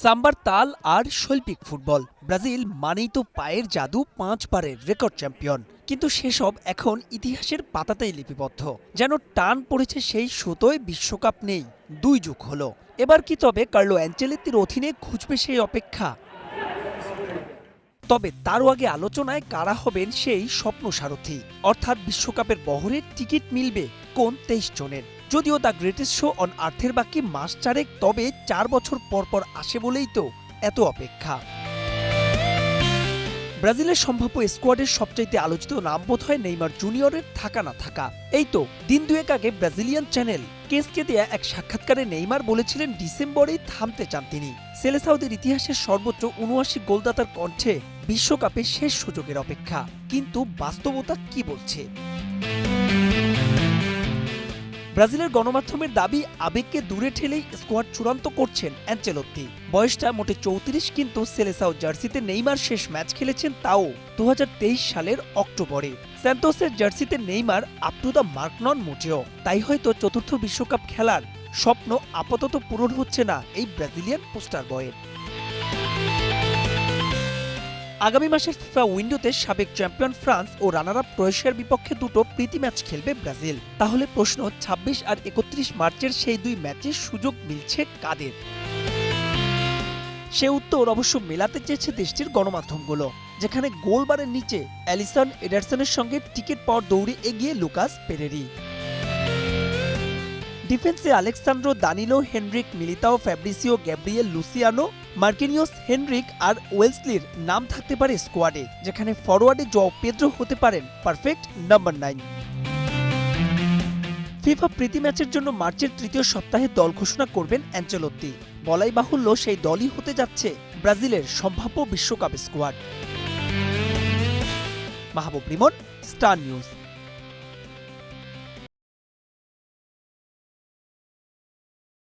সাম্বার তাল আর শৈল্পিক football. Brazil মানেই তো পায়ের জাদু, 5 বারের রেকর্ড চ্যাম্পিয়ন। কিন্তু সেসব এখন ইতিহাসের পাতাতেই লিপিবদ্ধ। যেন টান পড়েছে সেই সুতোয়, বিশ্বকাপ নেই, 2 যুগ হলো। এবার কি তবে কার্লো অ্যাঞ্চেলোত্তির অধীনে ঘুচবে সেই অপেক্ষা? তবে তারও আগে আলোচনায় কারা হবেন সেই স্বপ্ন সারথি, অর্থাৎ বিশ্বকাপের বহরের টিকিট মিলবে কোন 23 জনের। যদিও দ্য গ্রেটেস্ট শো অন আর্থের বাকি মাস চারেক, তবে 4 বছর পর পর আসে বলেই তো এত অপেক্ষা। ব্রাজিলের সম্ভাব্য স্কোয়াডের সবচাইতে আলোচিত নাম বোধ হয় নেইমার জুনিয়রের থাকা না থাকা। এই তো দিন দুয়েক আগে ব্রাজিলিয়ান চ্যানেল কেসকে দেয়া এক সাক্ষাৎকারে নেইমার বলেছিলেন ডিসেম্বরেই থামতে চান তিনি। সেলেসাওদের ইতিহাসের সর্বোচ্চ ৭৯ গোলদাতার কণ্ঠে বিশ্বকাপে শেষ সুযোগের অপেক্ষা। কিন্তু বাস্তবতা কি বলছে? ব্রাজিলের গণমাধ্যমের দাবি, আবেগকে দূরে ঠেলেই স্কোয়াড চূড়ান্ত করছেন অ্যাঞ্চেলোত্তি। বয়সটা মোটে ৩৪, কিন্তু সেলেসাও জার্সিতে নেইমার শেষ ম্যাচ খেলেছেন তাও ২০২৩ সালের অক্টোবরে। স্যান্তোসের জার্সিতে Neymar up to the mark নন মোটেও। তাই হয়তো চতুর্থ বিশ্বকাপ খেলার স্বপ্ন আপাতত পূরণ হচ্ছে না এই ব্রাজিলিয়ান পোস্টার বয়ের। আগামী মাসের ফিফা উইন্ডোতে সাবেক চ্যাম্পিয়ন ফ্রান্স ও রানার আপ ক্রোয়েশিয়ার বিপক্ষে দুটো প্রীতি ম্যাচ খেলবে ব্রাজিল। তাহলে প্রশ্ন, ২৬ আর ৩১ মার্চের সেই 2 ম্যাচের সুযোগ মিলছে কাদের? সে উত্তর অবশ্য মেলাতে চেয়েছে দেশটির গণমাধ্যমগুলো, যেখানে গোলবারের নিচে অ্যালিসন এডারসনের সঙ্গে টিকিট পাওয়ার দৌড়ে এগিয়ে লুকাস পেরেরি। ডিফেন্সে Alexandro, Danilo, Henrique, Militao, Fabricio, Gabriel, Luciano, Marquinhos, Henrique আর ওয়েলসলির নাম থাকতে পারে স্কোয়াডে, যেখানে ফরওয়ার্ডে জও পেদ্রো হতে পারেন পারফেক্ট নাম্বার 9। ফিফা প্রীতি ম্যাচের জন্য মার্চের ৩য় সপ্তাহে দল ঘোষণা করবেন অ্যাঞ্চেলোত্তি। বলাই বাহুল্য, সেই দলই হতে যাচ্ছে ব্রাজিলের সম্ভাব্য বিশ্বকাপ স্কোয়াড। মাহবুব রিমন, স্টার নিউজ।